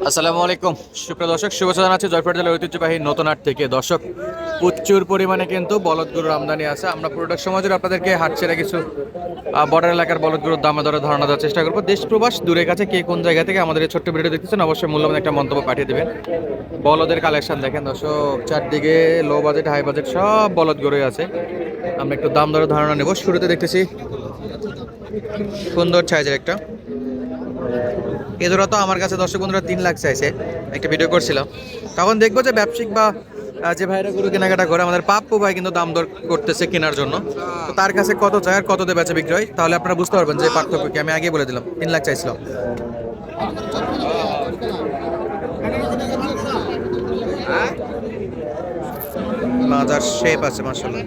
আসসালামু আলাইকুম সুপ্রিয় দর্শক, শুভেচ্ছা জানাচ্ছি জয়পুর জেলার ঐতিহ্যবাহী নতুন হাট থেকে। দর্শক, প্রচুর পরিমাণে কিন্তু বলদ গরুর আমদানি আছে। আমরা পুরোটা সময় জুড়ে আপনাদেরকে হাট ছেড়ে কিছু বর্ডার এলাকার বলদ গরুর দামে দরে ধারণা দেওয়ার চেষ্টা করবো। দেশ প্রবাস দূরের কাছে কে কোন জায়গা থেকে আমাদের এই ছোট্ট ভিডিও দেখতেছেন, অবশ্যই মূল্যবান একটা মন্তব্য পাঠিয়ে দেবেন। বলদের কালেকশন দেখেন দর্শক, চারদিকে লো বাজেট হাই বাজেট সব বলদ গরুই আছে। আমরা একটু দাম দরে ধারণা নেব। শুরুতে দেখতেছি সুন্দর সাইজের একটা এ জোড়া। তো আমার কাছে দর্শক বন্ধুরা 3 লাখ চাইছে, একটা ভিডিও করছিলাম। তখন দেখবো যে ব্যবসায়িক বা যে ভাইরা গরু কেনাকাটা করে, আমাদের পাপ্পু ভাই কিন্তু দাম দর করতেছে কেনার জন্য। তো তার কাছে কত চায় আর কত দিয়ে বেচা বিক্রি হয়, তাহলে আপনারা বুঝতে পারবেন যে পার্থক্য কি। আমি আগে বলে দিলাম 3 লাখ চাইছিলাম। মাজার শেপ আছে মাশাআল্লাহ,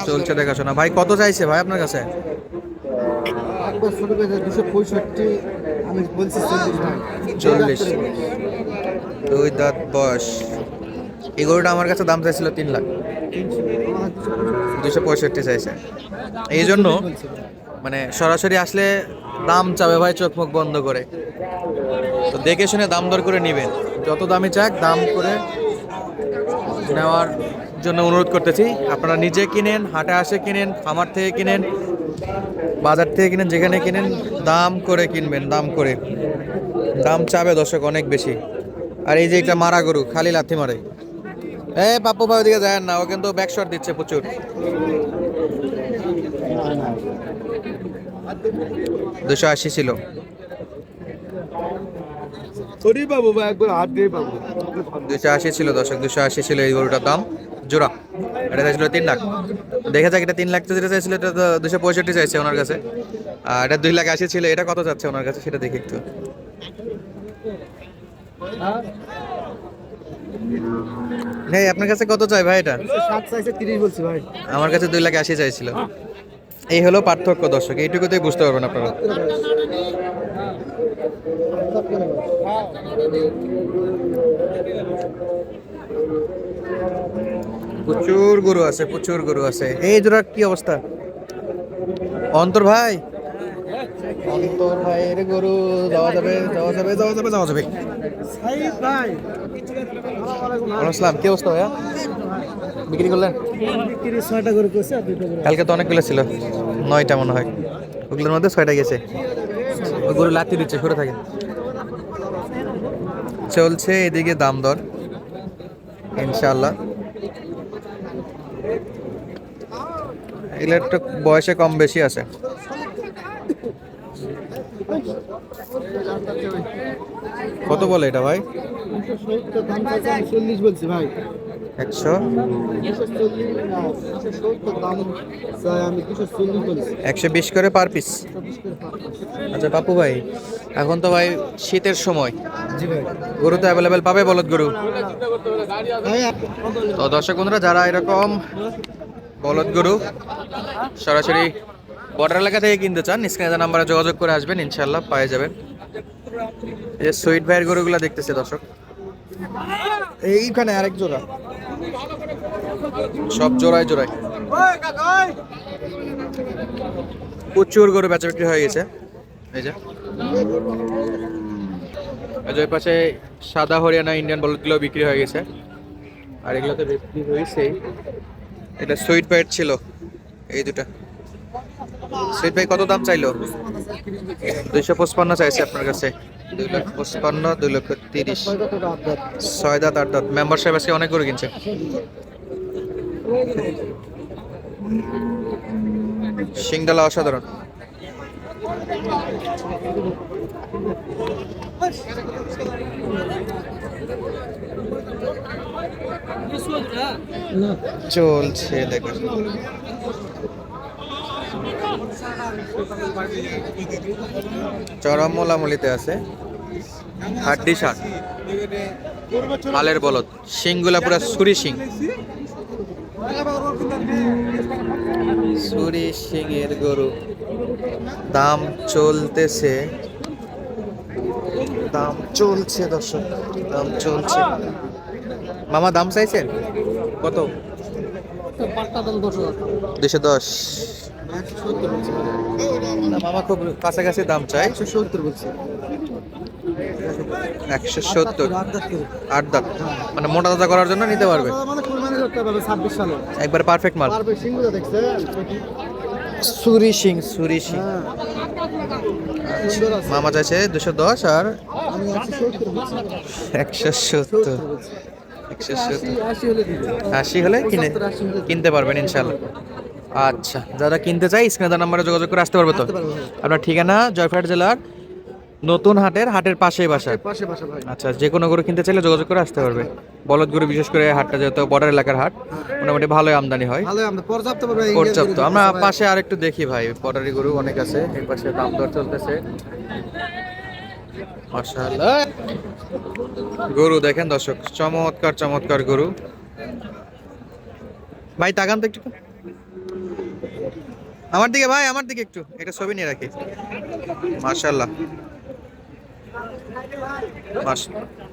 চলছে দেখাশোনা। ভাই কত চাইছে ভাই আপনার কাছে? একবার ছোট পেয়েছে 265, আমি বলছি 40 ভাই। 40, 2 দাঁত বয়স। এই গরুটা আমার কাছে দাম চাইছিল 3 লাখ, 265 চাইছে। এই জন্য মানে সরাসরি আসলে দাম চাবে ভাই চোখ মুখ বন্ধ করে। তো দেখে শুনে দাম দর করে নেবেন, যত দামি চাক দাম করে নেওয়ার জন্য অনুরোধ করতেছি। আপনারা নিজে কিনেন, হাটে আসে কিনেন, খামার থেকে কিনেন, বাজার থেকে কিনেন, যেখানে কিনেন দাম করে কিনবেন। দাম করে, দাম চাবে দর্শক অনেক বেশি। আর এই যে একটা মারা গরু খালি লাথি মারে। পাপ্পু ভাই ওদিকে যায় না, ও কিন্তু ব্যাকশট দিচ্ছে প্রচুর। 280 ছিল। বাবু ভাই একবার হাত দিয়ে পাবো। 280 ছিল দর্শক, 280 ছিল এই গরুটার দাম জোড়া। এটা চাইছিল 3 লাখ। দেখা যাক, এটা 3 লাখ যেটা চাইছিল, এটা তো 265 চাইছে ওনার কাছে। আর এটা 2 লাখ 80 ছিল। এটা কত যাচ্ছে ওনার কাছে সেটা দেখি একটু। ভাই আপনার কাছে কত চাই ভাই এটা? 7 চাইছে 30 বলছি ভাই। আমার কাছে 2 লাখ 80 চাইছিল। এই হলো পার্থক্য দর্শক, এইটুকুতেই বুঝতে পারবেন আপনারা। প্রচুর গরু আছে, প্রচুর গরু আছে। এই জোড়ার কি অবস্থা? অন্তর ভাই, অন্তর ভাইয়ের গরু যাওয়া যাবে, যাওয়া যাবে, যাওয়া যাবে, যাওয়া যাবে। সাইদ ভাই, আসসালাম, কি অবস্থা ভাইয়া? বিক্রি করলেন? বিক্রি 6টা করে কইছে আর 2টা করে। কালকে তো অনেকগুলো ছিল, 9টা মনে হয়। ওগুলোর মধ্যে 6টা গেছে। ওই গরু লাথি দিচ্ছে, সরে থাকে। চলছে এদিকে দাম দর ইনশাআল্লাহ। এগুলো একটু বয়সে কম বেশি আছে। কত বলে এটা ভাই? 270 দাম চাইছে, আমি 40 বলছি ভাই। 100, 270 দাম চাই, আমি 240 বলছি। 120 করে পার পিস। আচ্ছা পাপ্পু ভাই, এখন তো ভাই শীতের সময়, জি ভাই। গরু তো অ্যাভেলেবেল পাবে, বলদ গরু। ভাই তো দর্শক বন্ধুরা, যারা এরকম বলদ গরু সরাসরি বর্ডার এলাকা থেকে কিনতে চান, স্ক্রিনে নাম্বারে যোগাযোগ করে আসবেন, ইনশাল্লাহ পেয়ে যাবেন। এই যে সুইট ভাইয়ের গরুগুলা দেখতেছে দর্শক, এইখানে আরেক জোড়া, সব জোড়ায় জোড়ায় প্রচুর গরু বেচা বিক্রি হয়ে গেছে। এই যে ওই পাশে সাদা হরিয়ানা ইন্ডিয়ান বলদগুলো বিক্রি হয়ে গেছে, আর এগুলোতে বিক্রি হয়েছে। এটা সুইট ভাইয়ের ছিল, এই দুটা। সুইট ভাই কত দাম চাইলো? 255 চাইছে আপনার কাছে। 2,55, 2,30,000। 6 দাঁত 8 দাঁত। মেম্বার সাহেব আজকে অনেক গরু কিনছে। সিংডালা অসাধারণ। চলছে দেখো, চরম মোলামুলিতে আছে। হাড্ডি শার্ট, হালের বলদ, শিংগুলা পুরা ছুরি শিং, ছুরি শিংয়ের গরু। দাম চলতেছে, দাম চলছে দর্শক, দাম চলছে। মামা দাম চাইছেন কত? 210। 170 বলছে। না মামা খুব কাছাকাছি দাম চাই। 170 বলছে। 170, 8 দাঁত করে। 8 দাঁত, মানে মোটা তাজা করার জন্য নিতে পারবে, মানে কুরবানি করতে পারবে 26 সালে। একবার পারফেক্ট মাল। পারবে সিংগুলো দেখছেন? সুরি সিং, সুরি সিং। হ্যাঁ। সুন্দর আছে। মামা চাইছে 210 আর আমি 170 বলছি। 170, বলছি। 170, 80 হলে দিবে। 80 হলে 75, 80 হলে দিবে। কিনতে পারবেন ইনশাল্লাহ। আচ্ছা, যারা কিনতে চাই স্ক্রিনে দেওয়া নাম্বারে যোগাযোগ করে আসতে পারবে তো। আসতে পারবে ভাই। আপনার ঠিকানা জয়পুরহাট জেলার নতুন হাটের পাশেই বাসা। পাশে বাসা ভাই। আচ্ছা, যে কোনো গরু কিনতে চাইলে যোগাযোগ করে আসতে পারবে। বলদ গরু বিশেষ করে হাটটা যেহেতু বর্ডার এলাকার হাট, মোটামুটি ভালোই আমদানি হয়। ভালো আমরা পর্যাপ্ত পারবে। পর্যাপ্ত। আমরা পাশে আরেকটু দেখি ভাই, বর্ডারি গরু অনেক আছে, এই পাশে দাম দর চলতেছে মাশাআল্লাহ। গরু দেখেন দর্শক, চমৎকার চমৎকার গরু। ভাই তাকান তো একটু আমার দিকে, ভাই আমার দিকে একটু, একটা ছবি নিয়ে রাখি। মাশাআল্লাহ,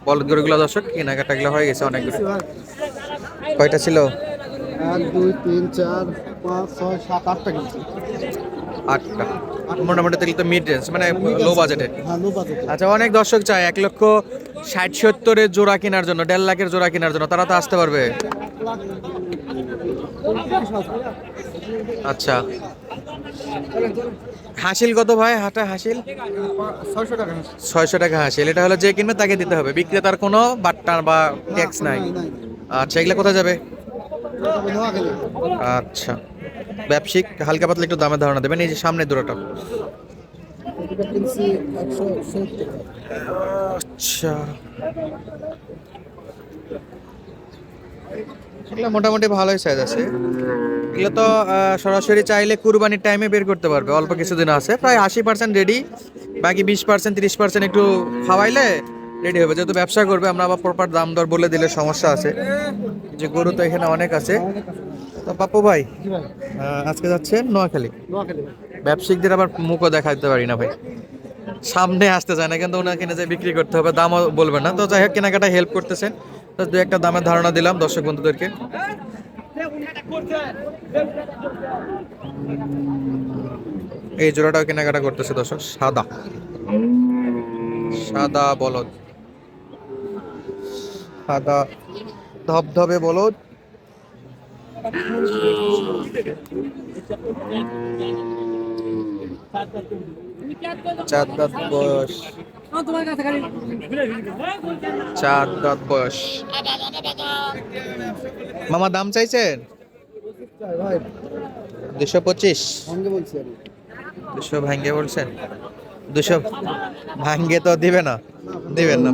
বলদ গরুগুলো দর্শক কেনাকাটাগুলো হয়ে গেছে অনেকগুলো। কয়টা ছিল? 1 2 3 4 5 6 7 8টা কিনছি। 8টা। মোটামুটি দেখলে তো মিড রেঞ্জ, মানে লো বাজেটে। হ্যাঁ লো বাজেট। আচ্ছা, অনেক দর্শক চায় 1,60,70,000 জোড়া কেনার জন্য, 1.5 লাখের জোড়া কেনার জন্য, তারা তো আসতে পারবে। আচ্ছা, হাসিল কত ভাই? হাটা হাসিল 600 টাকা। 600 টাকা হাসিল। এটা হলো যে কিনবে তাকে দিতে হবে, বিক্রেতার কোনো বাট্টা বা ট্যাক্স নাই। আচ্ছা, এগুলো কোথায় যাবে? আচ্ছা, ব্যবসায়িক হালকা পাতলা একটু দামের ধারণা দেবেন। এই যে সামনে দুটোটা। এটা কিনছি 170 টাকা। আচ্ছা, এগুলো মোটামুটি ভালোই সাইজ আছে। এগুলো তো সরাসরি চাইলে কুরবানির টাইমে বের করতে পারবে, অল্প কিছুদিন আছে, প্রায় 80% রেডি, বাকি 20% 30% একটু খাওয়াইলে রেডি হবে। যেহেতু ব্যবসা করবে, আমরা আবার প্রপার দাম দর বলে দিলে সমস্যা আছে। যে গরু তো এখানে অনেক আছে। তো পাপ্পু ভাই, জি ভাই। আজকে যাচ্ছেন নোয়াখালী। নোয়াখালী ভাই। ব্যবসায়িকদের আবার মুখও দেখাতে পারি না ভাই, সামনে আসতে চায় না, কিন্তু ওনাকে কিনে যে বিক্রি করতে হবে, দামও বলবে না। তো যাই হোক, কেনাকাটা হেল্প করতেছেন, তো দু একটা দামের ধারণা দিলাম দর্শক বন্ধুদেরকে। এই জোড়াটাও কেনাকাটা করতেছে দর্শক, সাদা সাদা বলদ, সাদা ধবধবে বলদ। চার দাঁত বয়স, 4 দাঁত বয়স। মামা দাম চাইছেন? ভাই 225। সঙ্গে বলছি আমি। 200 ভাঙ্গে বলছেন? 200 ভাঙ্গে তো দিবে না, দিবেন না।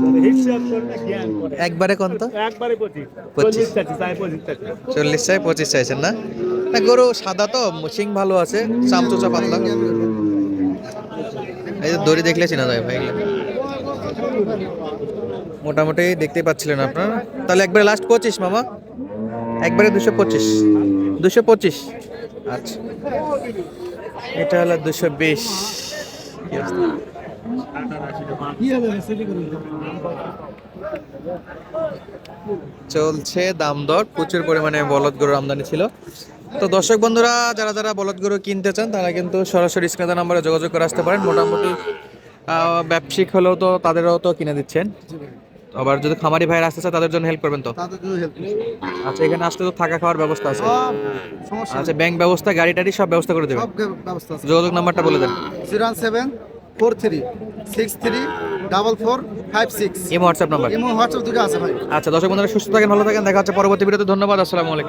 একবারে কোন তো? একবারে 25 25 চাচ্ছি, চাই 25 চাচ্ছি। 40 চাই, 25 চাইছেন না? না, গরু সাদা তো, সিং ভালো আছে, চামচুচা পাতলা। এই যে দড়ি দেখলে চেনা যায় ভাই এগুলো। মোটামুটি দেখতেই পাচ্ছিলেন আপনারা। তাহলে একবারে লাস্ট 25 মামা, একবারে 225। 225। আচ্ছা, এটা হলো 220। কি হবে সেটি করুন। চলছে দাম দর, প্রচুর পরিমাণে বলদ গরুর আমদানি ছিল। তো দর্শক বন্ধুরা, যারা যারা বলদ গরু কিনতে চান, তারা কিন্তু সরাসরি স্ক্রিনে নাম্বারে যোগাযোগ করে আসতে পারেন। মোটামুটি ব্যবসায়িক হলেও তো তাদেরও তো কিনে দিচ্ছেন, আবার যদি খামারি ভাইয়ের আসতে চায় তাদের জন্য হেল্প করবেন তো। তাদের জন্য হেল্প আচ্ছা, এখানে আসলে তো থাকা খাওয়ার ব্যবস্থা আছে? সব সমস্যা আচ্ছা, ব্যাংক ব্যবস্থা, গাড়ি টাড়ি সব ব্যবস্থা করে দেবেন। সব ব্যবস্থা আছে। যোগাযোগ নাম্বারটা বলে দেন। 01743634456। এই হোয়াটসঅ্যাপ নাম্বার। ইমো হোয়াটসঅ্যাপ দুটো আছে ভাই। আচ্ছা দর্শক বন্ধুরা, সুস্থ থাকেন, ভালো থাকেন, দেখা হচ্ছে পরবর্তী ভিডিওতে। ধন্যবাদ, আসসালামু আলাইকুম।